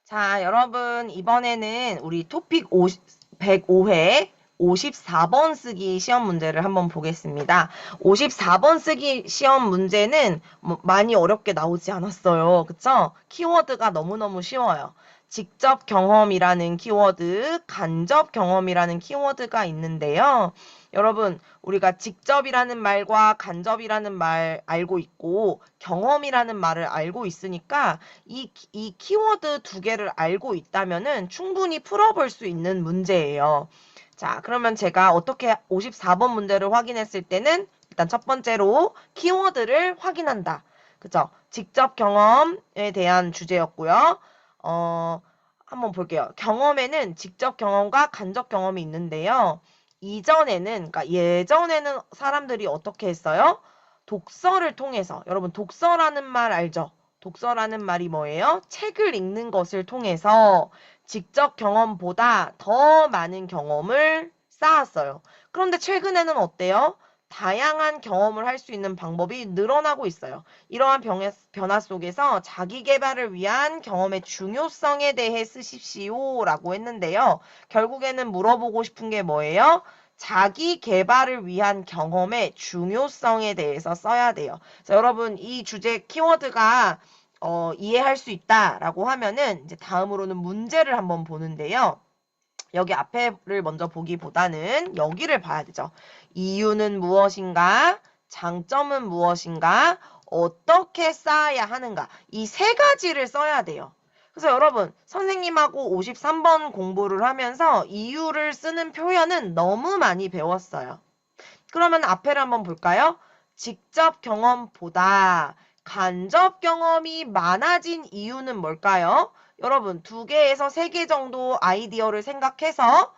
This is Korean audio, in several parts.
자, 여러분, 이번에는 우리 토픽 105회 54번 쓰기 시험 문제를 한번 보겠습니다. 54번 쓰기 시험 문제는 많이 어렵게 나오지 않았어요. 그쵸? 키워드가 너무너무 쉬워요. 직접 경험이라는 키워드, 간접 경험이라는 키워드가 있는데요. 여러분, 우리가 직접이라는 말과 간접이라는 말 알고 있고, 경험이라는 말을 알고 있으니까, 이 키워드 두 개를 알고 있다면은 충분히 풀어볼 수 있는 문제예요. 자, 그러면 제가 어떻게 54번 문제를 확인했을 때는 일단 첫 번째로 키워드를 확인한다. 그죠? 직접 경험에 대한 주제였고요. 한번 볼게요. 경험에는 직접 경험과 간접 경험이 있는데요. 그러니까 예전에는 사람들이 어떻게 했어요? 독서를 통해서, 여러분 독서라는 말 알죠? 독서라는 말이 뭐예요? 책을 읽는 것을 통해서 직접 경험보다 더 많은 경험을 쌓았어요. 그런데 최근에는 어때요? 다양한 경험을 할 수 있는 방법이 늘어나고 있어요. 이러한 변화 속에서 자기 개발을 위한 경험의 중요성에 대해 쓰십시오 라고 했는데요. 결국에는 물어보고 싶은 게 뭐예요? 자기 개발을 위한 경험의 중요성에 대해서 써야 돼요. 자, 여러분, 이 주제 키워드가 이해할 수 있다라고 하면은 이제 다음으로는 문제를 한번 보는데요. 여기 앞에를 먼저 보기보다는 여기를 봐야 되죠. 이유는 무엇인가? 장점은 무엇인가? 어떻게 쌓아야 하는가? 이 세 가지를 써야 돼요. 그래서 여러분, 선생님하고 53번 공부를 하면서 이유를 쓰는 표현은 너무 많이 배웠어요. 그러면 앞에를 한번 볼까요? 직접 경험보다 간접 경험이 많아진 이유는 뭘까요? 여러분, 2개에서 3개 정도 아이디어를 생각해서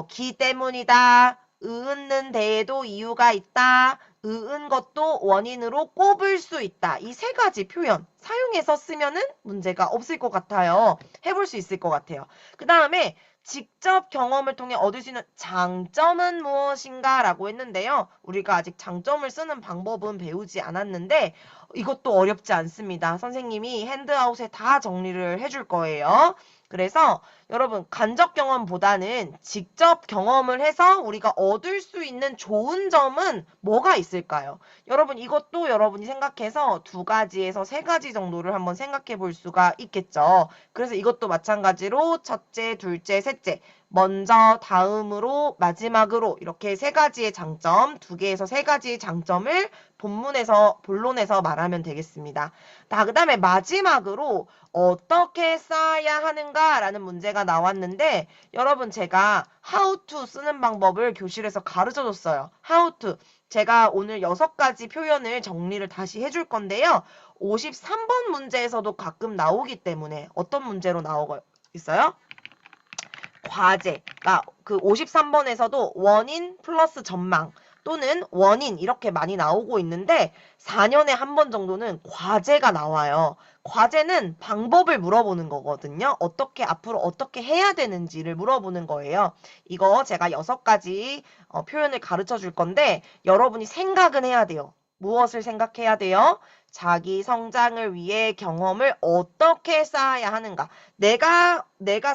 기 때문이다. 의은 데에도 이유가 있다. 의은 것도 원인으로 꼽을 수 있다. 이 3가지 표현 사용해서 쓰면은 문제가 없을 것 같아요. 해볼 수 있을 것 같아요. 그 다음에 직접 경험을 통해 얻을 수 있는 장점은 무엇인가 라고 했는데요. 우리가 아직 장점을 쓰는 방법은 배우지 않았는데 이것도 어렵지 않습니다. 선생님이 핸드아웃에 다 정리를 해줄 거예요. 그래서 여러분 간접 경험보다는 직접 경험을 해서 우리가 얻을 수 있는 좋은 점은 뭐가 있을까요? 여러분 이것도 여러분이 생각해서 2가지에서 3가지 정도를 한번 생각해 볼 수가 있겠죠. 그래서 이것도 마찬가지로 첫째, 둘째, 셋째 먼저, 다음으로, 마지막으로 이렇게 3가지의 장점, 2개에서 3가지의 장점을 본론에서 말하면 되겠습니다. 그 다음에 마지막으로 어떻게 쌓아야 하는가 라는 문제가 나왔는데 여러분 제가 how to 쓰는 방법을 교실에서 가르쳐 줬어요. how to. 제가 오늘 6가지 표현을 정리를 다시 해줄 건데요. 53번 문제에서도 가끔 나오기 때문에 어떤 문제로 나오고 있어요? 과제. 그러니까 그 53번에서도 원인 플러스 전망 또는 원인 이렇게 많이 나오고 있는데 4년에 한 번 정도는 과제가 나와요. 과제는 방법을 물어보는 거거든요. 앞으로 어떻게 해야 되는지를 물어보는 거예요. 이거 제가 6가지 표현을 가르쳐 줄 건데 여러분이 생각은 해야 돼요. 무엇을 생각해야 돼요? 자기 성장을 위해 경험을 어떻게 쌓아야 하는가. 내가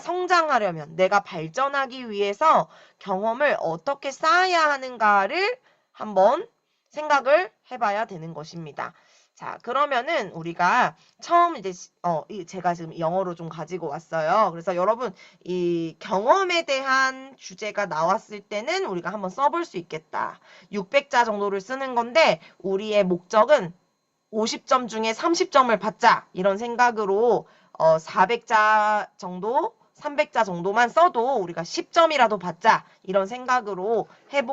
성장하려면, 내가 발전하기 위해서 경험을 어떻게 쌓아야 하는가를 한번 생각을 해봐야 되는 것입니다. 자, 그러면은 우리가 처음 이제 제가 지금 영어로 좀 가지고 왔어요. 그래서 여러분 이 경험에 대한 주제가 나왔을 때는 우리가 한번 써볼 수 있겠다. 600자 정도를 쓰는 건데 우리의 목적은 50점 중에 30점을 받자 이런 생각으로 400자 정도 300자 정도만 써도 우리가 10점이라도 받자 이런 생각으로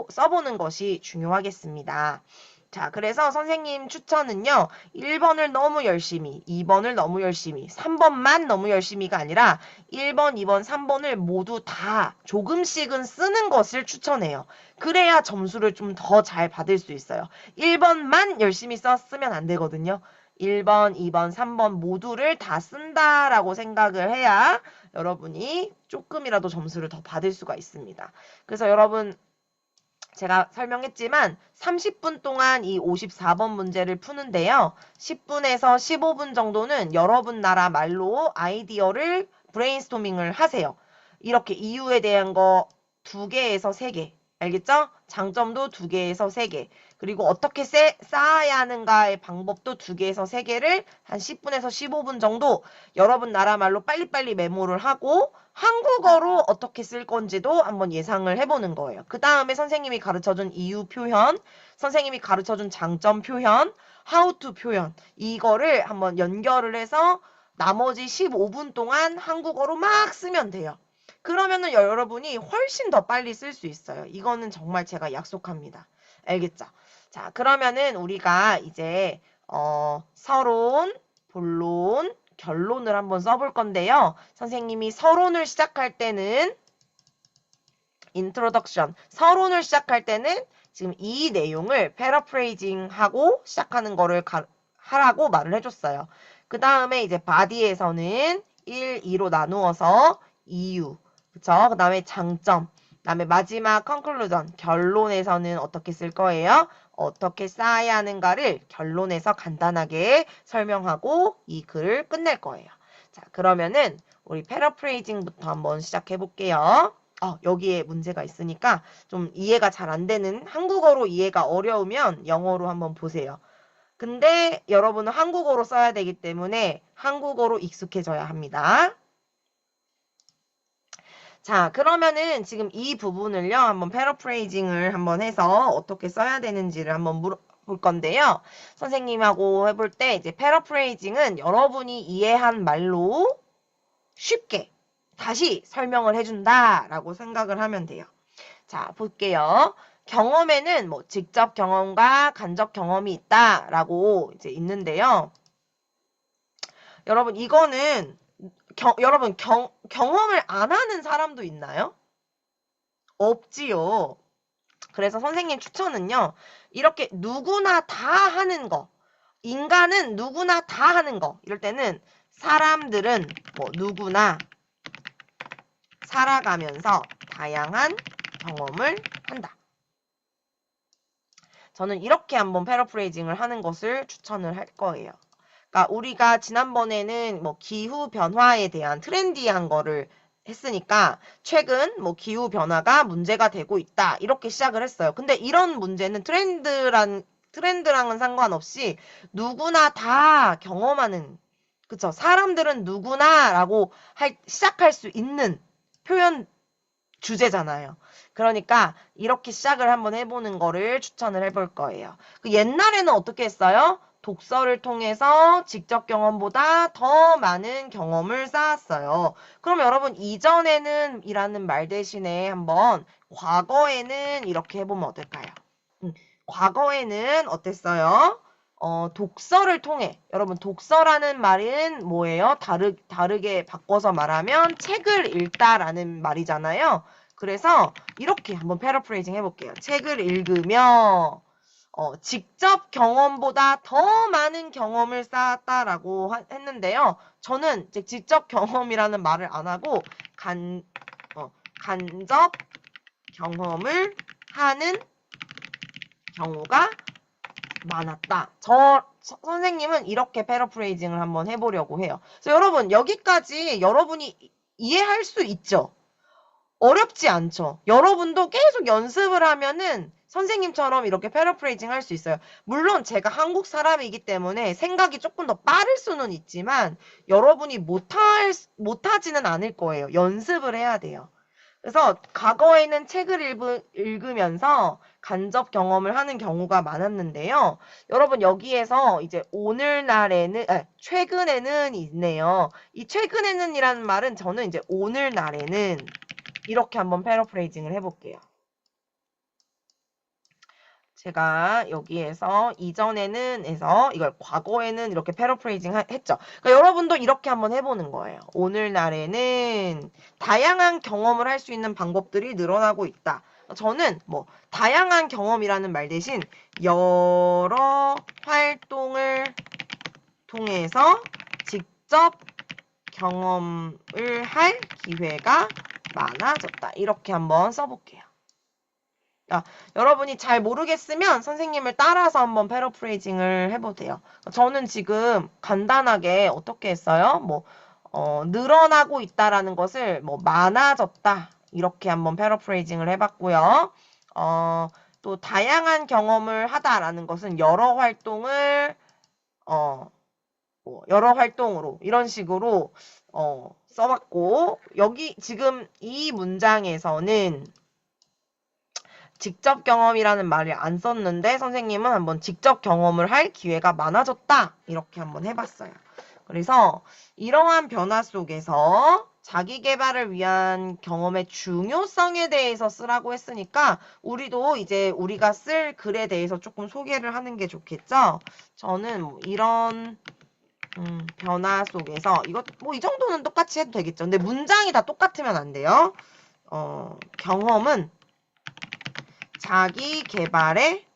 써보는 것이 중요하겠습니다. 자, 그래서 선생님 추천은요. 1번을 너무 열심히, 2번을 너무 열심히, 3번만 너무 열심히가 아니라 1번, 2번, 3번을 모두 다 조금씩은 쓰는 것을 추천해요. 그래야 점수를 좀 더 잘 받을 수 있어요. 1번만 열심히 썼으면 안 되거든요. 1번, 2번, 3번 모두를 다 쓴다라고 생각을 해야 여러분이 조금이라도 점수를 더 받을 수가 있습니다. 그래서 여러분 제가 설명했지만 30분 동안 이 54번 문제를 푸는데요. 10분에서 15분 정도는 여러분 나라 말로 아이디어를 브레인스토밍을 하세요. 이렇게 이유에 대한 거 2개에서 3개. 알겠죠? 장점도 2개에서 3개. 그리고 어떻게 쌓아야 하는가의 방법도 2개에서 3개를 한 10분에서 15분 정도 여러분 나라 말로 빨리빨리 메모를 하고 한국어로 어떻게 쓸 건지도 한번 예상을 해보는 거예요. 그 다음에 선생님이 가르쳐준 이유 표현, 선생님이 가르쳐준 장점 표현, how to 표현 이거를 한번 연결을 해서 나머지 15분 동안 한국어로 막 쓰면 돼요. 그러면은 여러분이 훨씬 더 빨리 쓸 수 있어요. 이거는 정말 제가 약속합니다. 알겠죠? 자, 그러면은 우리가 이제 서론, 본론, 결론을 한번 써볼 건데요. 선생님이 서론을 시작할 때는 introduction, 서론을 시작할 때는 지금 이 내용을 paraphrasing 하고 시작하는 거를 하라고 말을 해줬어요. 그 다음에 이제 body에서는 1, 2로 나누어서 이유, 그쵸? 그 다음에 장점, 그 다음에 마지막 conclusion, 결론에서는 어떻게 쓸 거예요? 어떻게 쌓아야 하는가를 결론에서 간단하게 설명하고 이 글을 끝낼 거예요. 자, 그러면은 우리 paraphrasing부터 한번 시작해 볼게요. 여기에 문제가 있으니까 좀 이해가 잘 안 되는 한국어로 이해가 어려우면 영어로 한번 보세요. 근데 여러분은 한국어로 써야 되기 때문에 한국어로 익숙해져야 합니다. 자, 그러면은 지금 이 부분을요, 한번 패러프레이징을 한번 해서 어떻게 써야 되는지를 한번 물어볼 건데요. 선생님하고 해볼 때 이제 패러프레이징은 여러분이 이해한 말로 쉽게 다시 설명을 해준다라고 생각을 하면 돼요. 자, 볼게요. 경험에는 뭐 직접 경험과 간접 경험이 있다라고 이제 있는데요. 여러분, 이거는 여러분 경험을 안 하는 사람도 있나요? 없지요. 그래서 선생님 추천은요. 이렇게 누구나 다 하는 거. 인간은 누구나 다 하는 거. 이럴 때는 사람들은 뭐 누구나 살아가면서 다양한 경험을 한다. 저는 이렇게 한번 패러프레이징을 하는 것을 추천을 할 거예요. 그러니까 우리가 지난번에는 뭐 기후 변화에 대한 트렌디한 거를 했으니까 최근 뭐 기후 변화가 문제가 되고 있다 이렇게 시작을 했어요. 근데 이런 문제는 트렌드랑은 상관없이 누구나 다 경험하는, 그쵸? 사람들은 누구나라고 시작할 수 있는 표현 주제잖아요. 그러니까 이렇게 시작을 한번 해보는 거를 추천을 해볼 거예요. 그 옛날에는 어떻게 했어요? 독서를 통해서 직접 경험보다 더 많은 경험을 쌓았어요. 그럼 여러분 이전에는 이라는 말 대신에 한번 과거에는 이렇게 해보면 어떨까요? 과거에는 어땠어요? 독서를 통해, 여러분 독서라는 말은 뭐예요? 다르게 바꿔서 말하면 책을 읽다라는 말이잖아요. 그래서 이렇게 한번 패러프레이징 해볼게요. 책을 읽으며 직접 경험보다 더 많은 경험을 쌓았다라고 했는데요. 저는 이제 직접 경험이라는 말을 안 하고 간접 경험을 하는 경우가 많았다. 선생님은 이렇게 패러프레이징을 한번 해보려고 해요. 그래서 여러분 여기까지 여러분이 이해할 수 있죠? 어렵지 않죠? 여러분도 계속 연습을 하면은 선생님처럼 이렇게 패러프레이징 할 수 있어요. 물론 제가 한국 사람이기 때문에 생각이 조금 더 빠를 수는 있지만 여러분이 못하지는 않을 거예요. 연습을 해야 돼요. 그래서 과거에는 책을 읽으면서 간접 경험을 하는 경우가 많았는데요. 여러분 여기에서 이제 최근에는 있네요. 이 최근에는 이라는 말은 저는 이제 오늘날에는 이렇게 한번 패러프레이징을 해볼게요. 제가 여기에서 이전에는 해서 이걸 과거에는 이렇게 패러프레이징 했죠. 그러니까 여러분도 이렇게 한번 해보는 거예요. 오늘날에는 다양한 경험을 할 수 있는 방법들이 늘어나고 있다. 저는 뭐 다양한 경험이라는 말 대신 여러 활동을 통해서 직접 경험을 할 기회가 많아졌다. 이렇게 한번 써볼게요. 여러분이 잘 모르겠으면 선생님을 따라서 한번 패러프레이징을 해보세요. 저는 지금 간단하게 어떻게 했어요? 늘어나고 있다라는 것을 뭐 많아졌다 이렇게 한번 패러프레이징을 해봤고요. 또 다양한 경험을 하다라는 것은 여러 활동을 뭐 여러 활동으로 이런 식으로 써봤고 여기 지금 이 문장에서는 직접 경험이라는 말을 안 썼는데 선생님은 한번 직접 경험을 할 기회가 많아졌다 이렇게 한번 해봤어요. 그래서 이러한 변화 속에서 자기 개발을 위한 경험의 중요성에 대해서 쓰라고 했으니까 우리도 이제 우리가 쓸 글에 대해서 조금 소개를 하는 게 좋겠죠. 저는 뭐 이런 변화 속에서 이것 뭐 이 정도는 똑같이 해도 되겠죠. 근데 문장이 다 똑같으면 안 돼요. 경험은 자기 개발에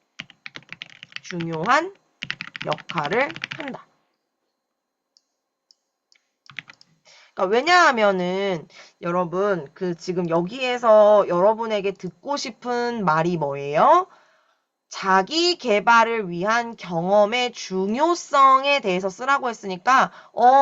중요한 역할을 한다. 그러니까 왜냐하면은 여러분 그 지금 여기에서 여러분에게 듣고 싶은 말이 뭐예요? 자기 개발을 위한 경험의 중요성에 대해서 쓰라고 했으니까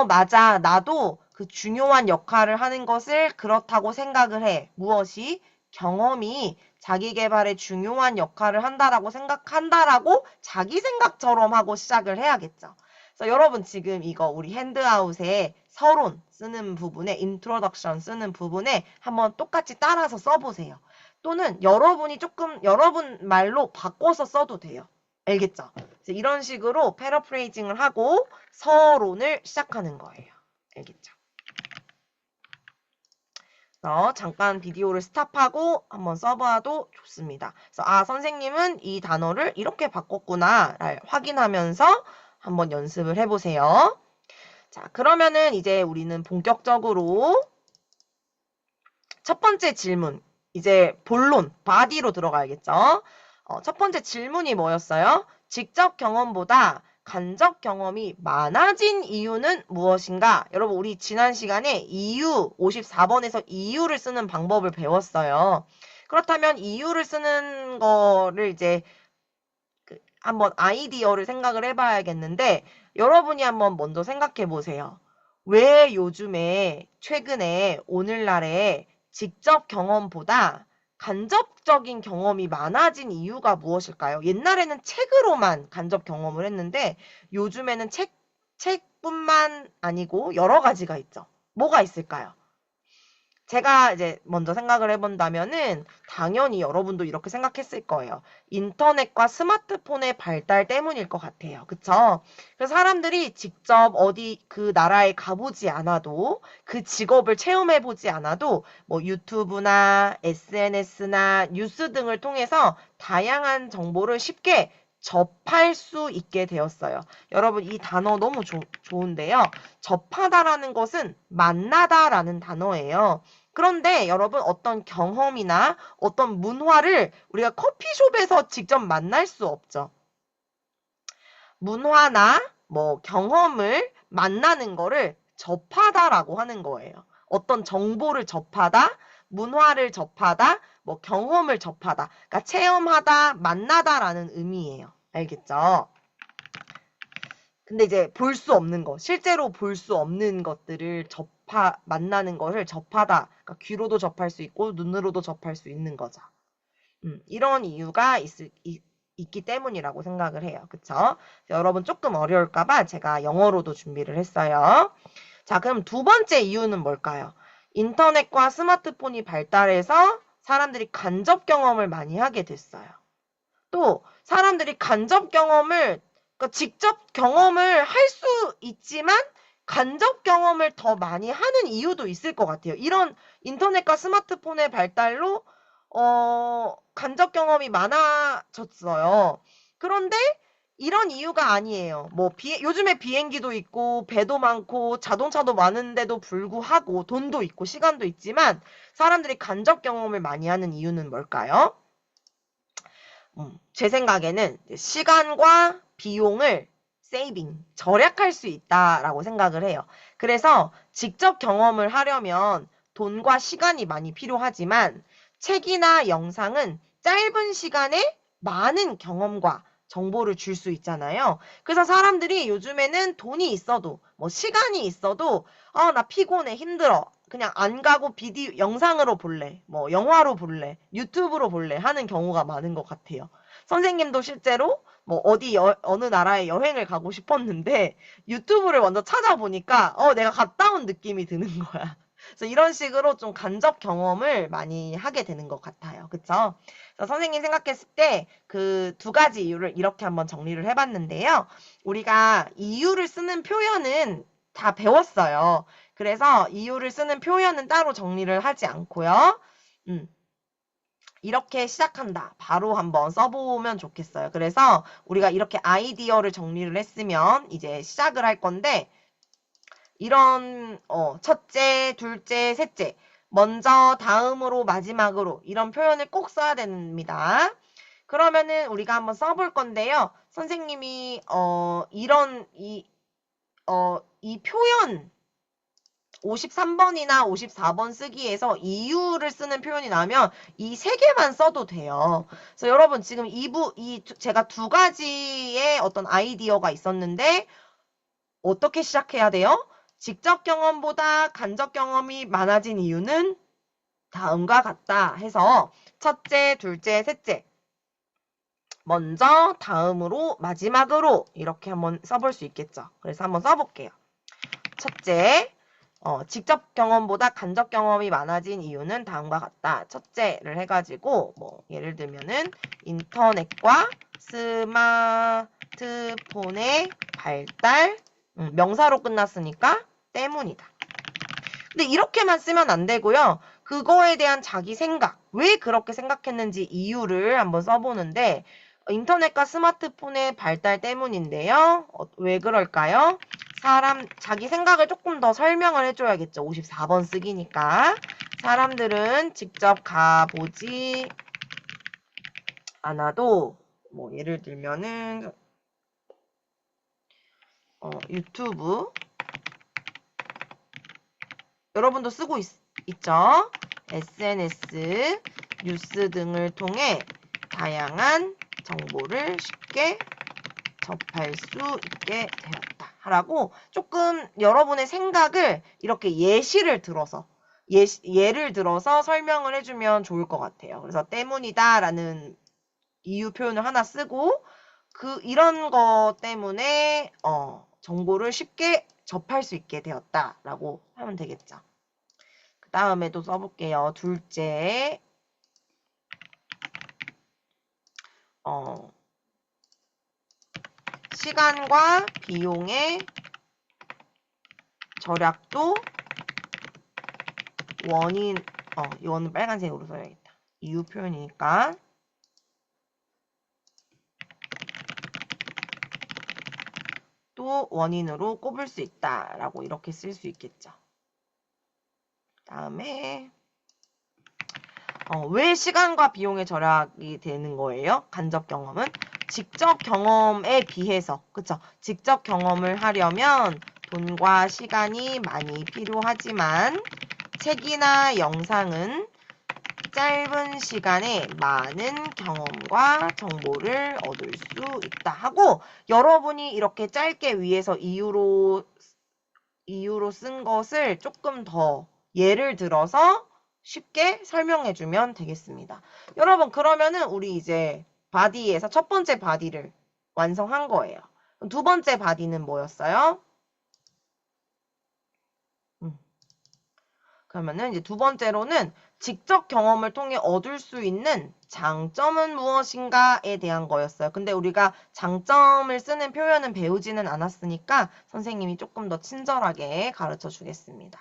맞아. 나도 그 중요한 역할을 하는 것을 그렇다고 생각을 해. 무엇이? 경험이 자기 개발에 중요한 역할을 한다라고 생각한다라고 자기 생각처럼 하고 시작을 해야겠죠. 그래서 여러분 지금 이거 우리 핸드아웃에 서론 쓰는 부분에 인트로덕션 쓰는 부분에 한번 똑같이 따라서 써보세요. 또는 여러분이 조금 여러분 말로 바꿔서 써도 돼요. 알겠죠? 이런 식으로 패러프레이징을 하고 서론을 시작하는 거예요. 알겠죠? 그래서 잠깐 비디오를 스탑하고 한번 써봐도 좋습니다. 그래서 선생님은 이 단어를 이렇게 바꿨구나 확인하면서 한번 연습을 해보세요. 자, 그러면은 이제 우리는 본격적으로 첫 번째 질문, 이제 본론, 바디로 들어가야겠죠. 첫 번째 질문이 뭐였어요? 직접 경험보다 간접 경험이 많아진 이유는 무엇인가? 여러분, 우리 지난 시간에 이유, 54번에서 이유를 쓰는 방법을 배웠어요. 그렇다면 이유를 쓰는 거를 이제 한번 아이디어를 생각을 해봐야겠는데, 여러분이 한번 먼저 생각해 보세요. 왜 요즘에, 최근에, 오늘날에 직접 경험보다 간접적인 경험이 많아진 이유가 무엇일까요? 옛날에는 책으로만 간접 경험을 했는데 요즘에는 책뿐만 아니고 여러 가지가 있죠. 뭐가 있을까요? 제가 이제 먼저 생각을 해본다면은 당연히 여러분도 이렇게 생각했을 거예요. 인터넷과 스마트폰의 발달 때문일 것 같아요. 그쵸? 그래서 사람들이 직접 어디 그 나라에 가보지 않아도 그 직업을 체험해보지 않아도 뭐 유튜브나 SNS나 뉴스 등을 통해서 다양한 정보를 쉽게 접할 수 있게 되었어요. 여러분 이 단어 너무 좋은데요. 접하다라는 것은 만나다라는 단어예요. 그런데 여러분 어떤 경험이나 어떤 문화를 우리가 커피숍에서 직접 만날 수 없죠. 문화나 뭐 경험을 만나는 거를 접하다라고 하는 거예요. 어떤 정보를 접하다, 문화를 접하다, 뭐 경험을 접하다. 그러니까 체험하다, 만나다라는 의미예요. 알겠죠? 근데 이제 볼 수 없는 거, 실제로 볼 수 없는 것들을 만나는 것을 접하다. 그러니까 귀로도 접할 수 있고 눈으로도 접할 수 있는 거죠. 이런 이유가 있기 때문이라고 생각을 해요. 그쵸? 여러분 조금 어려울까봐 제가 영어로도 준비를 했어요. 자, 그럼 두 번째 이유는 뭘까요? 인터넷과 스마트폰이 발달해서 사람들이 간접 경험을 많이 하게 됐어요. 또 사람들이 간접 경험을 그러니까 직접 경험을 할 수 있지만 간접 경험을 더 많이 하는 이유도 있을 것 같아요. 이런 인터넷과 스마트폰의 발달로 간접 경험이 많아졌어요. 그런데 이런 이유가 아니에요. 뭐 요즘에 비행기도 있고 배도 많고 자동차도 많은데도 불구하고 돈도 있고 시간도 있지만 사람들이 간접 경험을 많이 하는 이유는 뭘까요? 제 생각에는 시간과 비용을 절약할 수 있다라고 생각을 해요. 그래서 직접 경험을 하려면 돈과 시간이 많이 필요하지만 책이나 영상은 짧은 시간에 많은 경험과 정보를 줄 수 있잖아요. 그래서 사람들이 요즘에는 돈이 있어도, 뭐 시간이 있어도, 나 피곤해, 힘들어. 그냥 안 가고 비디오, 영상으로 볼래. 뭐 영화로 볼래. 유튜브로 볼래. 하는 경우가 많은 것 같아요. 선생님도 실제로 뭐 어느 나라에 여행을 가고 싶었는데 유튜브를 먼저 찾아보니까 내가 갔다 온 느낌이 드는 거야. 그래서 이런 식으로 좀 간접 경험을 많이 하게 되는 것 같아요. 그쵸? 그래서 선생님 생각했을 때 그 두 가지 이유를 이렇게 한번 정리를 해봤는데요. 우리가 이유를 쓰는 표현은 다 배웠어요. 그래서 이유를 쓰는 표현은 따로 정리를 하지 않고요. 이렇게 시작한다. 바로 한번 써보면 좋겠어요. 그래서 우리가 이렇게 아이디어를 정리를 했으면 이제 시작을 할 건데 이런 첫째, 둘째, 셋째 먼저, 다음으로, 마지막으로 이런 표현을 꼭 써야 됩니다. 그러면은 우리가 한번 써볼 건데요. 선생님이 이 표현 53번이나 54번 쓰기에서 이유를 쓰는 표현이 나면 이 세 개만 써도 돼요. 그래서 여러분 지금 제가 두 가지의 어떤 아이디어가 있었는데 어떻게 시작해야 돼요? 직접 경험보다 간접 경험이 많아진 이유는 다음과 같다 해서 첫째, 둘째, 셋째 먼저, 다음으로, 마지막으로 이렇게 한번 써볼 수 있겠죠. 그래서 한번 써볼게요. 첫째, 직접 경험보다 간접 경험이 많아진 이유는 다음과 같다. 첫째를 해가지고 뭐 예를 들면은 인터넷과 스마트폰의 발달, 명사로 끝났으니까 때문이다. 근데 이렇게만 쓰면 안 되고요. 그거에 대한 자기 생각, 왜 그렇게 생각했는지 이유를 한번 써보는데 인터넷과 스마트폰의 발달 때문인데요. 왜 그럴까요? 자기 생각을 조금 더 설명을 해줘야겠죠. 54번 쓰기니까. 사람들은 직접 가보지 않아도, 뭐, 예를 들면은, 유튜브. 여러분도 쓰고 있죠? SNS, 뉴스 등을 통해 다양한 정보를 쉽게 접할 수 있게 되었다. 라고 조금 여러분의 생각을 이렇게 예시를 들어서 예를 들어서 설명을 해주면 좋을 것 같아요. 그래서 때문이다 라는 이유 표현을 하나 쓰고 이런 거 때문에 정보를 쉽게 접할 수 있게 되었다 라고 하면 되겠죠. 그 다음에도 써볼게요. 둘째 시간과 비용의 절약도 이거는 빨간색으로 써야겠다. 이유 표현이니까. 또 원인으로 꼽을 수 있다라고 이렇게 쓸 수 있겠죠. 다음에 왜 시간과 비용의 절약이 되는 거예요? 간접 경험은 직접 경험에 비해서, 그쵸? 직접 경험을 하려면 돈과 시간이 많이 필요하지만 책이나 영상은 짧은 시간에 많은 경험과 정보를 얻을 수 있다 하고 여러분이 이렇게 짧게 위에서 이유로 쓴 것을 조금 더 예를 들어서 쉽게 설명해주면 되겠습니다. 여러분 그러면은 우리 이제 바디에서 첫 번째 바디를 완성한 거예요. 두 번째 바디는 뭐였어요? 그러면은 이제 두 번째로는 직접 경험을 통해 얻을 수 있는 장점은 무엇인가에 대한 거였어요. 근데 우리가 장점을 쓰는 표현은 배우지는 않았으니까 선생님이 조금 더 친절하게 가르쳐 주겠습니다.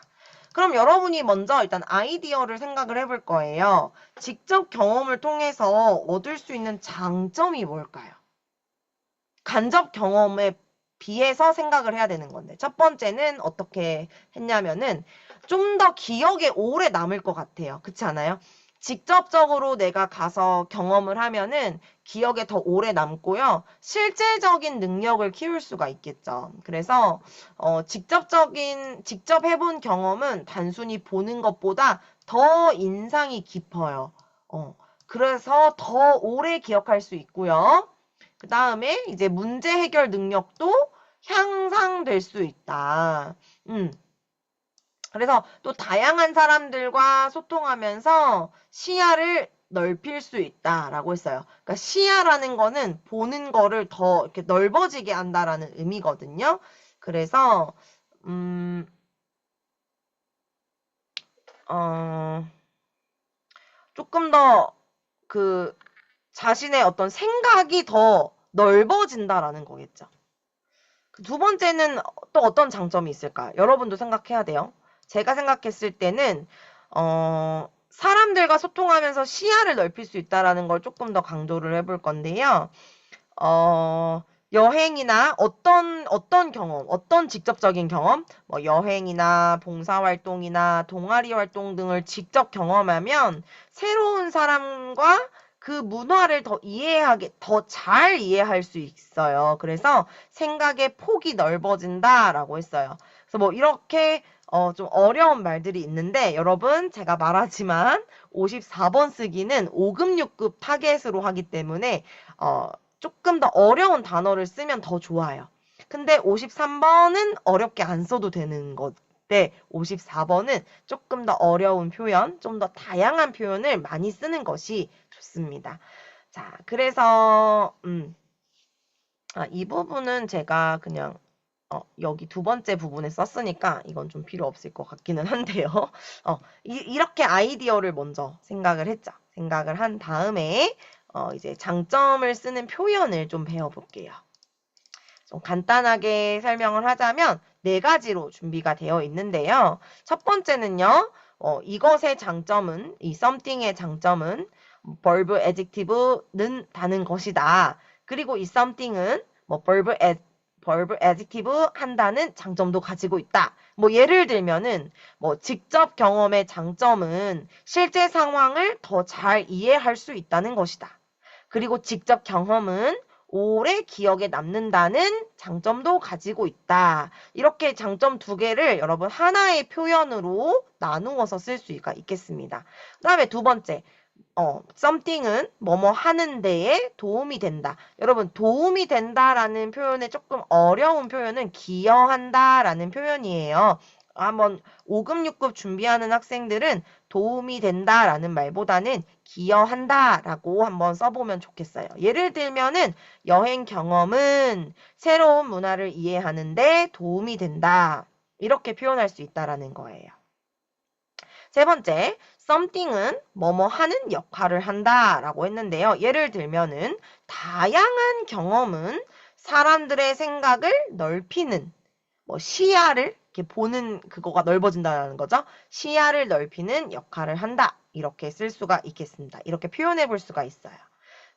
그럼 여러분이 먼저 일단 아이디어를 생각을 해볼 거예요. 직접 경험을 통해서 얻을 수 있는 장점이 뭘까요? 간접 경험에 비해서 생각을 해야 되는 건데 첫 번째는 어떻게 했냐면은 좀 더 기억에 오래 남을 것 같아요. 그렇지 않아요? 직접적으로 내가 가서 경험을 하면은 기억에 더 오래 남고요. 실제적인 능력을 키울 수가 있겠죠. 그래서 직접 해본 경험은 단순히 보는 것보다 더 인상이 깊어요. 그래서 더 오래 기억할 수 있고요. 그 다음에 이제 문제 해결 능력도 향상될 수 있다. 그래서 또 다양한 사람들과 소통하면서 시야를 넓힐 수 있다라고 했어요. 그러니까 시야라는 거는 보는 거를 더 이렇게 넓어지게 한다라는 의미거든요. 그래서 조금 더 그 자신의 어떤 생각이 더 넓어진다라는 거겠죠. 두 번째는 또 어떤 장점이 있을까? 여러분도 생각해야 돼요. 제가 생각했을 때는 사람들과 소통하면서 시야를 넓힐 수 있다라는 걸 조금 더 강조를 해볼 건데요. 여행이나 어떤 경험, 어떤 직접적인 경험, 뭐 여행이나 봉사활동이나 동아리 활동 등을 직접 경험하면 새로운 사람과 그 문화를 더 잘 이해할 수 있어요. 그래서 생각의 폭이 넓어진다라고 했어요. 그래서 뭐 이렇게 좀 어려운 말들이 있는데 여러분 제가 말하지만 54번 쓰기는 5급 6급 타겟으로 하기 때문에 조금 더 어려운 단어를 쓰면 더 좋아요. 근데 53번은 어렵게 안 써도 되는 건데 54번은 조금 더 어려운 표현, 좀 더 다양한 표현을 많이 쓰는 것이 좋습니다. 자, 그래서 이 부분은 제가 그냥 여기 두 번째 부분에 썼으니까 이건 좀 필요 없을 것 같기는 한데요. 이렇게 아이디어를 먼저 생각을 했죠. 생각을 한 다음에 이제 장점을 쓰는 표현을 좀 배워볼게요. 좀 간단하게 설명을 하자면 네 가지로 준비가 되어 있는데요. 첫 번째는요. 이것의 장점은, 이 something의 장점은 verb adjective는 다는 것이다. 그리고 이 something은 뭐 verb adjective 한다는 장점도 가지고 있다. 뭐 예를 들면은 뭐 직접 경험의 장점은 실제 상황을 더 잘 이해할 수 있다는 것이다. 그리고 직접 경험은 오래 기억에 남는다는 장점도 가지고 있다. 이렇게 장점 두 개를 여러분 하나의 표현으로 나누어서 쓸 수가 있겠습니다. 그 다음에 두 번째, something은 뭐뭐 하는 데에 도움이 된다. 여러분, 도움이 된다라는 표현에 조금 어려운 표현은 기여한다라는 표현이에요. 한번 5급, 6급 준비하는 학생들은 도움이 된다라는 말보다는 기여한다라고 한번 써보면 좋겠어요. 예를 들면은 여행 경험은 새로운 문화를 이해하는데 도움이 된다. 이렇게 표현할 수 있다라는 거예요. 세 번째, something은 뭐뭐 하는 역할을 한다라고 했는데요. 예를 들면은 다양한 경험은 사람들의 생각을 넓히는 뭐 시야를 이렇게 보는 그거가 넓어진다는 거죠. 시야를 넓히는 역할을 한다. 이렇게 쓸 수가 있겠습니다. 이렇게 표현해 볼 수가 있어요.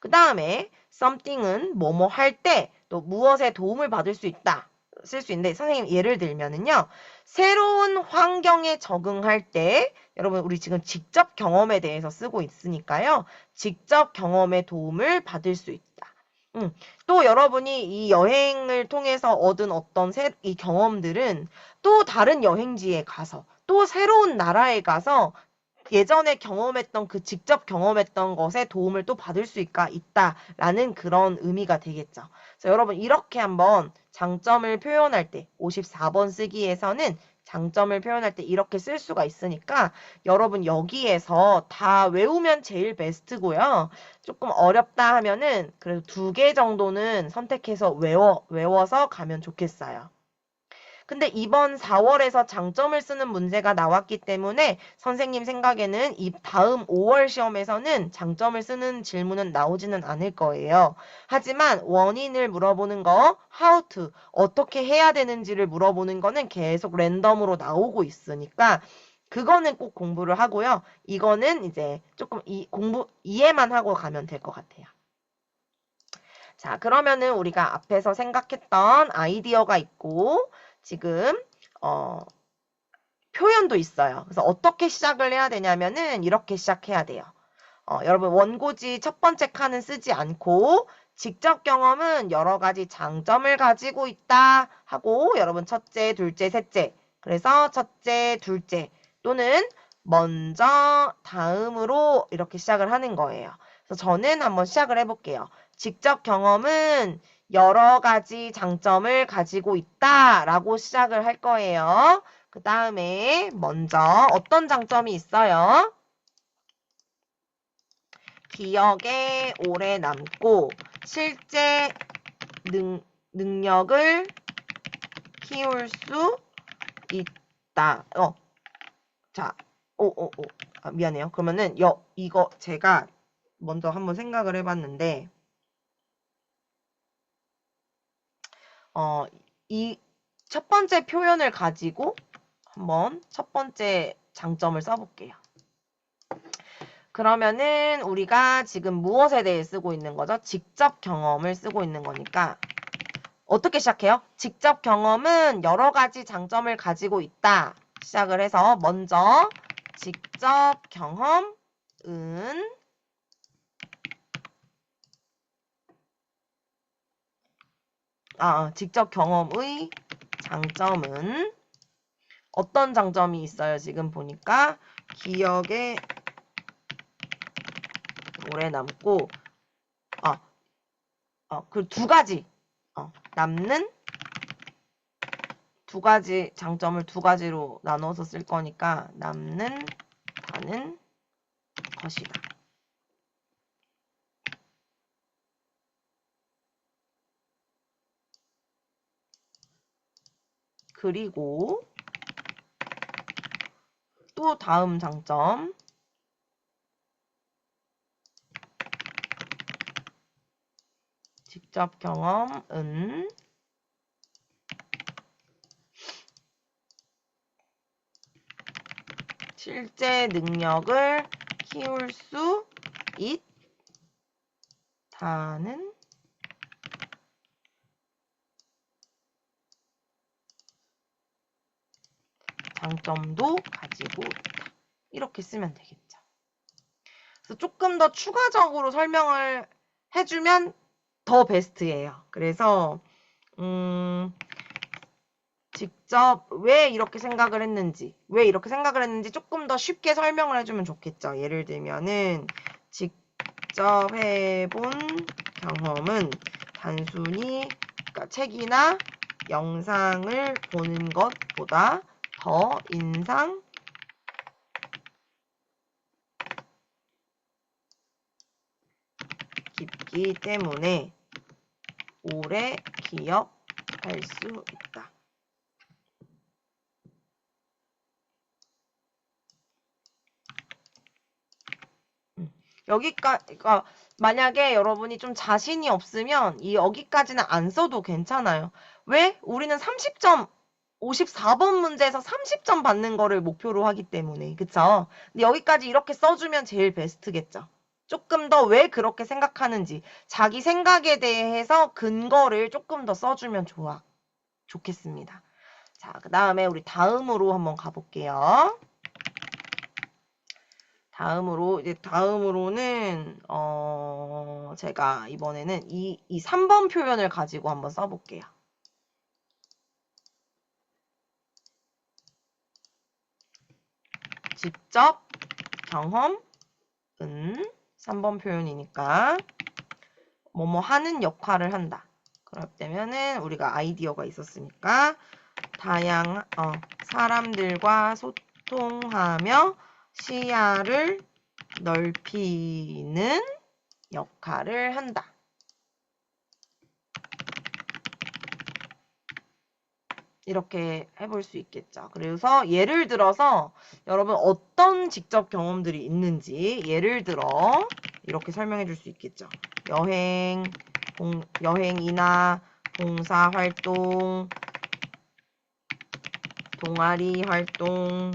그 다음에 something은 뭐뭐 할 때 또 무엇에 도움을 받을 수 있다. 쓸 수 있는데 선생님 예를 들면은요. 새로운 환경에 적응할 때 여러분 우리 지금 직접 경험에 대해서 쓰고 있으니까요. 직접 경험에 도움을 받을 수 있다. 또 여러분이 이 여행을 통해서 얻은 어떤 이 경험들은 또 다른 여행지에 가서 또 새로운 나라에 가서 예전에 경험했던 그 직접 경험했던 것에 도움을 또 받을 수 있다라는 그런 의미가 되겠죠. 그래서 여러분 이렇게 한번 장점을 표현할 때 54번 쓰기에서는 장점을 표현할 때 이렇게 쓸 수가 있으니까 여러분 여기에서 다 외우면 제일 베스트고요. 조금 어렵다 하면은 그래도 2개 정도는 선택해서 외워서 가면 좋겠어요. 근데 이번 4월에서 장점을 쓰는 문제가 나왔기 때문에 선생님 생각에는 이 다음 5월 시험에서는 장점을 쓰는 질문은 나오지는 않을 거예요. 하지만 원인을 물어보는 거, how to, 어떻게 해야 되는지를 물어보는 거는 계속 랜덤으로 나오고 있으니까 그거는 꼭 공부를 하고요. 이거는 이제 조금 이해만 하고 가면 될 것 같아요. 자, 그러면은 우리가 앞에서 생각했던 아이디어가 있고 지금 표현도 있어요. 그래서 어떻게 시작을 해야 되냐면은 이렇게 시작해야 돼요. 여러분 원고지 첫 번째 칸은 쓰지 않고 직접 경험은 여러 가지 장점을 가지고 있다 하고 여러분 첫째, 둘째, 셋째. 그래서 첫째, 둘째 또는 먼저, 다음으로 이렇게 시작을 하는 거예요. 그래서 저는 한번 시작을 해볼게요. 직접 경험은 여러 가지 장점을 가지고 있다라고 시작을 할 거예요. 그 다음에 먼저 어떤 장점이 있어요? 기억에 오래 남고 실제 능력을 키울 수 있다. 자, 미안해요. 그러면은 이거 제가 먼저 한번 생각을 해봤는데 이 첫 번째 표현을 가지고 한번 첫 번째 장점을 써볼게요. 그러면은 우리가 지금 무엇에 대해 쓰고 있는 거죠? 직접 경험을 쓰고 있는 거니까 어떻게 시작해요? 직접 경험은 여러 가지 장점을 가지고 있다. 시작을 해서 먼저 직접 경험은 직접 경험의 장점은 어떤 장점이 있어요? 지금 보니까 기억에 오래 남고 그 두 가지 남는 두 가지 장점을 두 가지로 나눠서 쓸 거니까 남는다는 것이다. 그리고 또 다음 장점 직접 경험은 실제 능력을 키울 수 있다는 장점도 가지고 있다. 이렇게 쓰면 되겠죠. 그래서 조금 더 추가적으로 설명을 해주면 더 베스트예요. 그래서 직접 왜 이렇게 생각을 했는지 조금 더 쉽게 설명을 해주면 좋겠죠. 예를 들면은 직접 해본 경험은 단순히 그러니까 책이나 영상을 보는 것보다 더 인상 깊기 때문에 오래 기억할 수 있다. 여기까지, 만약에 여러분이 좀 자신이 없으면 여기까지는 안 써도 괜찮아요. 왜? 우리는 30점, 54번 문제에서 30점 받는 거를 목표로 하기 때문에. 그쵸? 근데 여기까지 이렇게 써주면 제일 베스트겠죠. 조금 더 왜 그렇게 생각하는지, 자기 생각에 대해서 근거를 조금 더 써주면 좋겠습니다. 자, 그 다음에 우리 다음으로 한번 가볼게요. 다음으로는 제가 이번에는 이 3번 표현을 가지고 한번 써볼게요. 직접 경험은 3번 표현이니까 뭐뭐 하는 역할을 한다. 그럴 때면은 우리가 아이디어가 있었으니까 사람들과 소통하며 시야를 넓히는 역할을 한다. 이렇게 해볼 수 있겠죠. 그래서 예를 들어서 여러분 어떤 직접 경험들이 있는지 예를 들어 이렇게 설명해 줄 수 있겠죠. 여행이나 봉사활동, 동아리 활동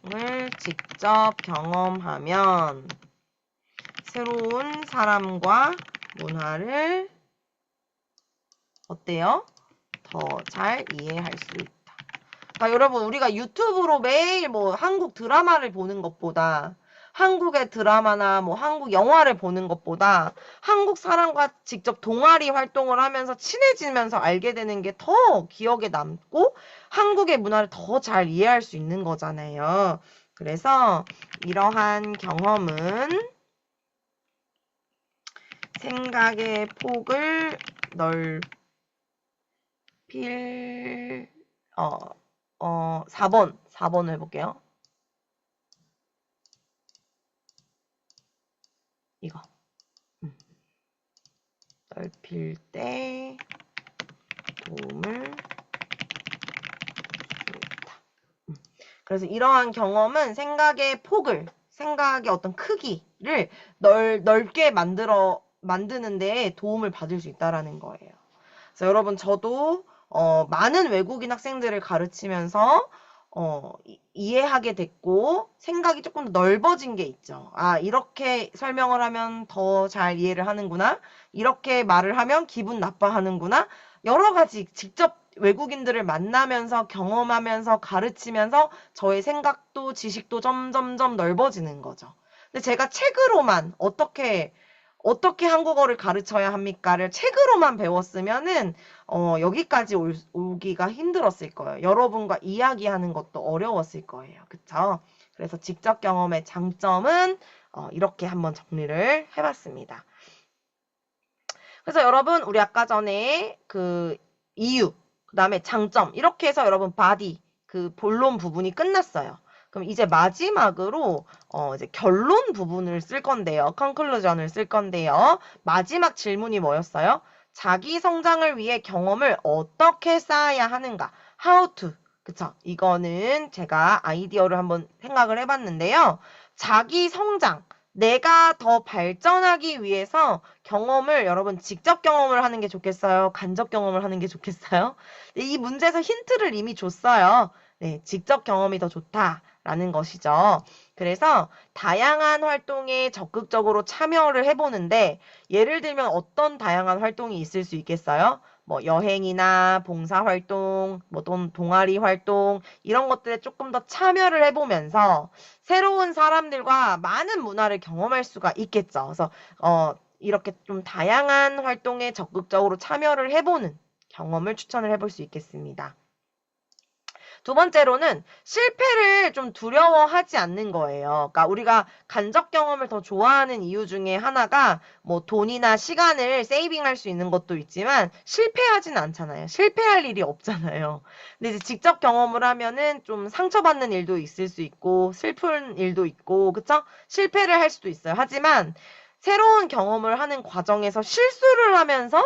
등을 직접 경험하면 새로운 사람과 문화를 어때요? 더 잘 이해할 수 있다. 그러니까 여러분 우리가 유튜브로 매일 뭐 한국 드라마를 보는 것보다 한국의 드라마나 뭐 한국 영화를 보는 것보다 한국 사람과 직접 동아리 활동을 하면서 친해지면서 알게 되는 게 더 기억에 남고 한국의 문화를 더 잘 이해할 수 있는 거잖아요. 그래서 이러한 경험은 생각의 폭을 넓힐 4번을 해볼게요. 이거 넓힐 때 도움을 줍니다. 그래서 이러한 경험은 생각의 어떤 크기를 넓게 만드는 데 도움을 받을 수 있다라는 거예요. 그래서 여러분, 저도 많은 외국인 학생들을 가르치면서 이해하게 됐고 생각이 조금 더 넓어진 게 있죠. 아, 이렇게 설명을 하면 더 잘 이해를 하는구나. 이렇게 말을 하면 기분 나빠하는구나. 여러 가지 직접 외국인들을 만나면서 경험하면서 가르치면서 저의 생각도 지식도 점점점 넓어지는 거죠. 근데 제가 책으로만 어떻게 한국어를 가르쳐야 합니까를 책으로만 배웠으면은 여기까지 오기가 힘들었을 거예요. 여러분과 이야기하는 것도 어려웠을 거예요. 그쵸? 그래서 직접 경험의 장점은 이렇게 한번 정리를 해봤습니다. 그래서 여러분, 우리 아까 전에 그 이유, 그 다음에 장점, 이렇게 해서 여러분 바디, 그 본론 부분이 끝났어요. 그럼 이제 마지막으로 이제 결론 부분을 쓸 건데요. 컨클루전을 쓸 건데요. 마지막 질문이 뭐였어요? 자기 성장을 위해 경험을 어떻게 쌓아야 하는가? How to. 그쵸? 이거는 제가 아이디어를 한번 생각을 해봤는데요. 자기 성장. 내가 더 발전하기 위해서 경험을 여러분 직접 경험을 하는 게 좋겠어요? 간접 경험을 하는 게 좋겠어요? 이 문제에서 힌트를 이미 줬어요. 네, 직접 경험이 더 좋다라는 것이죠. 그래서 다양한 활동에 적극적으로 참여를 해보는데 예를 들면 어떤 다양한 활동이 있을 수 있겠어요? 뭐 여행이나 봉사활동, 뭐 동아리 활동 이런 것들에 조금 더 참여를 해보면서 새로운 사람들과 많은 문화를 경험할 수가 있겠죠. 그래서 이렇게 좀 다양한 활동에 적극적으로 참여를 해보는 경험을 추천을 해볼 수 있겠습니다. 두 번째로는 실패를 좀 두려워하지 않는 거예요. 그러니까 우리가 간접 경험을 더 좋아하는 이유 중에 하나가 뭐 돈이나 시간을 세이빙할 수 있는 것도 있지만 실패하진 않잖아요. 실패할 일이 없잖아요. 근데 이제 직접 경험을 하면은 좀 상처받는 일도 있을 수 있고 슬픈 일도 있고 그쵸? 실패를 할 수도 있어요. 하지만 새로운 경험을 하는 과정에서 실수를 하면서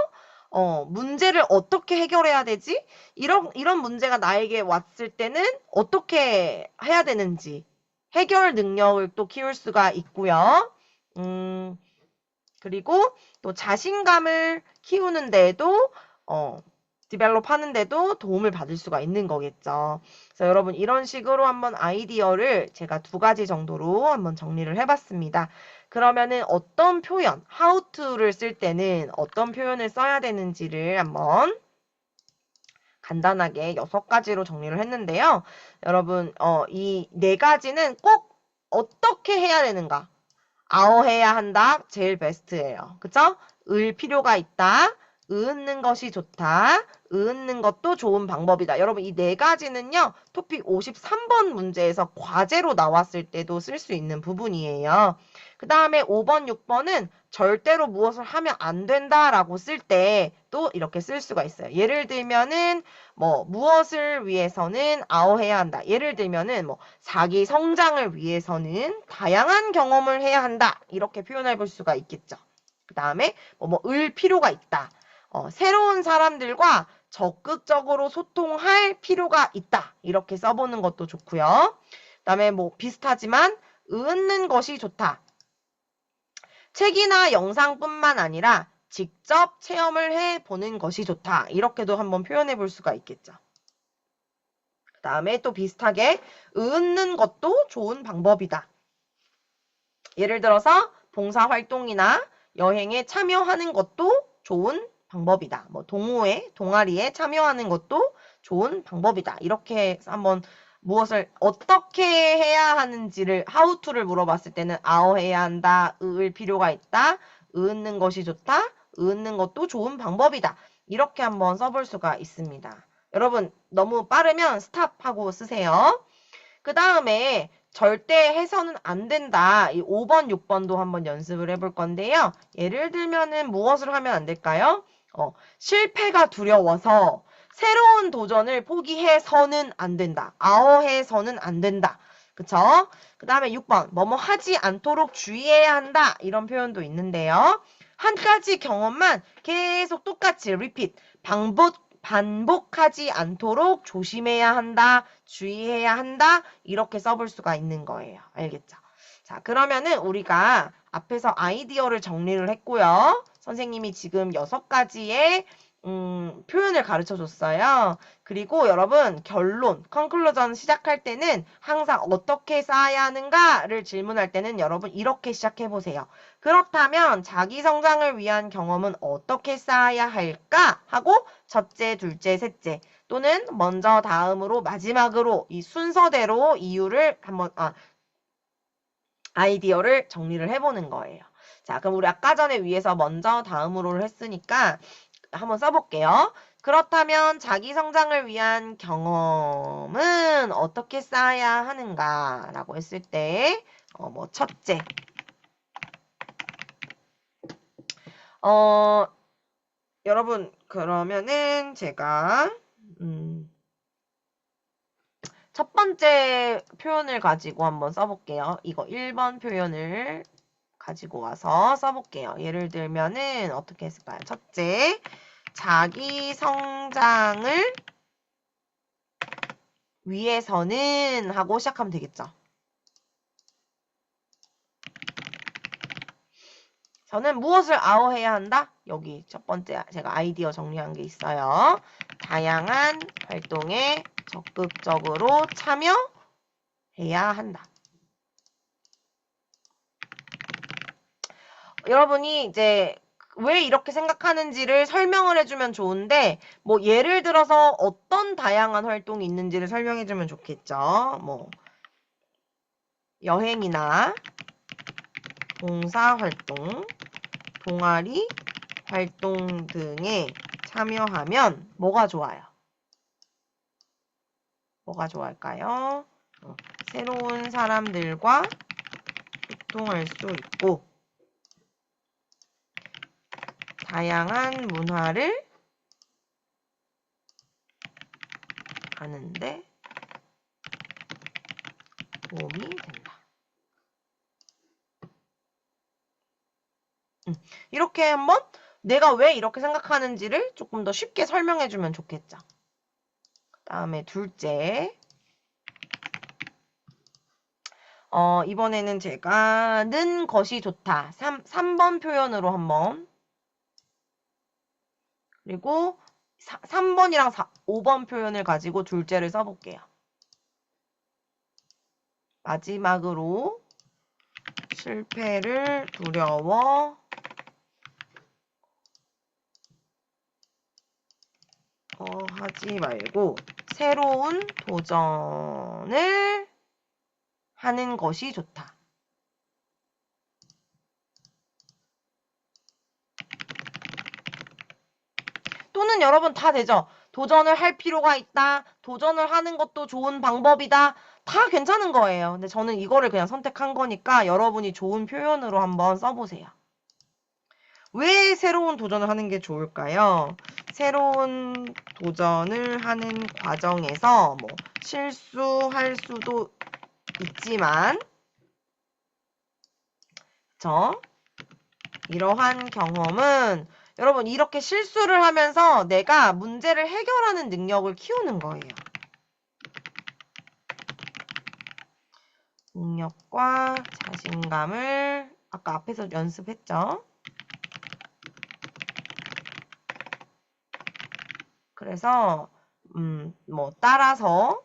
문제를 어떻게 해결해야 되지? 이런 문제가 나에게 왔을 때는 어떻게 해야 되는지 해결 능력을 또 키울 수가 있고요. 그리고 또 자신감을 키우는 데에도 디벨롭 하는 데도 도움을 받을 수가 있는 거겠죠. 그래서 여러분 이런 식으로 한번 아이디어를 제가 2가지 정도로 한번 정리를 해봤습니다. 그러면은 어떤 표현, how to를 쓸 때는 어떤 표현을 써야 되는지를 한번 간단하게 6가지로 정리를 했는데요. 여러분 이 4가지는 꼭 어떻게 해야 되는가? 아어해야 한다. 제일 베스트예요. 그쵸? 을 필요가 있다. 으는 것이 좋다. 으는 것도 좋은 방법이다. 여러분 이 4가지는요. 토픽 53번 문제에서 과제로 나왔을 때도 쓸 수 있는 부분이에요. 그 다음에 5번, 6번은 절대로 무엇을 하면 안 된다라고 쓸 때 또 이렇게 쓸 수가 있어요. 예를 들면은 뭐 무엇을 위해서는 아어해야 한다. 예를 들면은 뭐 자기 성장을 위해서는 다양한 경험을 해야 한다. 이렇게 표현해 볼 수가 있겠죠. 그 다음에 을 필요가 있다. 새로운 사람들과 적극적으로 소통할 필요가 있다. 이렇게 써보는 것도 좋고요. 그 다음에 뭐 비슷하지만 으는 것이 좋다. 책이나 영상뿐만 아니라 직접 체험을 해보는 것이 좋다. 이렇게도 한번 표현해 볼 수가 있겠죠. 그 다음에 또 비슷하게 으는 것도 좋은 방법이다. 예를 들어서 봉사활동이나 여행에 참여하는 것도 좋은 방법이다. 뭐 동아리에 참여하는 것도 좋은 방법이다. 이렇게 한번 무엇을 어떻게 해야 하는지를 how to를 물어봤을 때는 아어해야 한다. 을 필요가 있다. 으는 것이 좋다. 으는 것도 좋은 방법이다. 이렇게 한번 써볼 수가 있습니다. 여러분 너무 빠르면 스탑하고 쓰세요. 그 다음에 절대 해서는 안 된다. 이 5번, 6번도 한번 연습을 해볼 건데요. 예를 들면은 무엇을 하면 안 될까요? 실패가 두려워서 새로운 도전을 포기해서는 안 된다. 아어해서는 안 된다. 그쵸? 그 다음에 6번, 뭐뭐 하지 않도록 주의해야 한다. 이런 표현도 있는데요. 한 가지 경험만 계속 똑같이 repeat, 반복하지 않도록 조심해야 한다, 주의해야 한다, 이렇게 써볼 수가 있는 거예요. 알겠죠? 자, 그러면은 우리가 앞에서 아이디어를 정리를 했고요. 선생님이 지금 6가지의 표현을 가르쳐 줬어요. 그리고 여러분 결론, 컨클루전 시작할 때는 항상 어떻게 쌓아야 하는가를 질문할 때는 여러분 이렇게 시작해 보세요. 그렇다면 자기 성장을 위한 경험은 어떻게 쌓아야 할까? 하고 첫째, 둘째, 셋째 또는 먼저, 다음으로, 마지막으로 이 순서대로 이유를 한번 아이디어를 정리를 해보는 거예요. 자, 그럼 우리 아까 전에 위에서 먼저, 다음으로를 했으니까 한번 써볼게요. 그렇다면 자기 성장을 위한 경험은 어떻게 쌓아야 하는가? 라고 했을 때, 첫째. 여러분, 그러면은 제가, 첫 번째 표현을 가지고 한번 써볼게요. 이거 1번 표현을 가지고 와서 써볼게요. 예를 들면은 어떻게 했을까요? 첫째, 자기 성장을 위해서는 하고 시작하면 되겠죠. 저는 무엇을 아워해야 한다? 여기 첫 번째 제가 아이디어 정리한 게 있어요. 다양한 활동에 적극적으로 참여해야 한다. 여러분이 이제 왜 이렇게 생각하는지를 설명을 해주면 좋은데, 뭐 예를 들어서 어떤 다양한 활동이 있는지를 설명해주면 좋겠죠. 뭐 여행이나 봉사활동, 동아리 활동 등에 참여하면 뭐가 좋아요? 뭐가 좋아할까요? 새로운 사람들과 소통할 수 있고 다양한 문화를 아는데 도움이 된다. 이렇게 한번 내가 왜 이렇게 생각하는지를 조금 더 쉽게 설명해주면 좋겠죠. 그 다음에 둘째. 이번에는 제가 는 것이 좋다. 3번 표현으로 한번. 그리고 3번이랑 5번 표현을 가지고 둘째를 써볼게요. 마지막으로 실패를 두려워 하지 말고 새로운 도전을 하는 것이 좋다. 또는 여러분 다 되죠? 도전을 할 필요가 있다. 도전을 하는 것도 좋은 방법이다. 다 괜찮은 거예요. 근데 저는 이거를 그냥 선택한 거니까 여러분이 좋은 표현으로 한번 써보세요. 왜 새로운 도전을 하는 게 좋을까요? 새로운 도전을 하는 과정에서 뭐 실수할 수도 있지만 이러한 경험은 여러분 이렇게 실수를 하면서 내가 문제를 해결하는 능력을 키우는 거예요. 능력과 자신감을 아까 앞에서 연습했죠. 그래서 뭐 따라서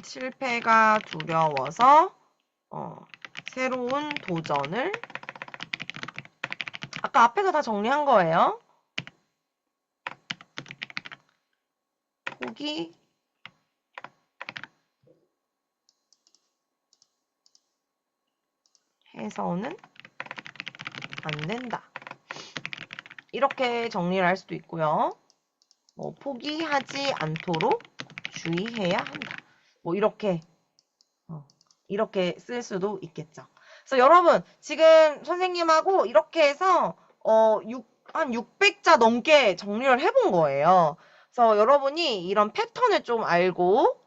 실패가 두려워서 새로운 도전을 아까 앞에서 다 정리한 거예요. 포기해서는 안 된다. 이렇게 정리를 할 수도 있고요. 뭐 포기하지 않도록 주의해야 한다. 뭐 이렇게 쓸 수도 있겠죠. 그래서 여러분 지금 선생님하고 이렇게 해서 한 600자 넘게 정리를 해본 거예요. 그래서 여러분이 이런 패턴을 좀 알고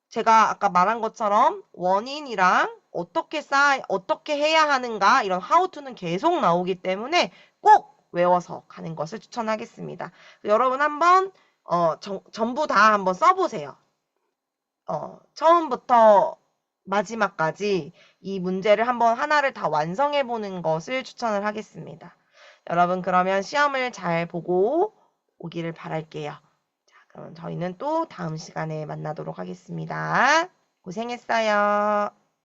제가 아까 말한 것처럼 원인이랑 어떻게 해야 하는가 이런 how-to는 계속 나오기 때문에 꼭 외워서 가는 것을 추천하겠습니다. 여러분 한번 전부 다 한번 써보세요. 처음부터 마지막까지 이 문제를 한번 하나를 다 완성해 보는 것을 추천을 하겠습니다. 여러분 그러면 시험을 잘 보고 오기를 바랄게요. 자, 그럼 저희는 또 다음 시간에 만나도록 하겠습니다. 고생했어요.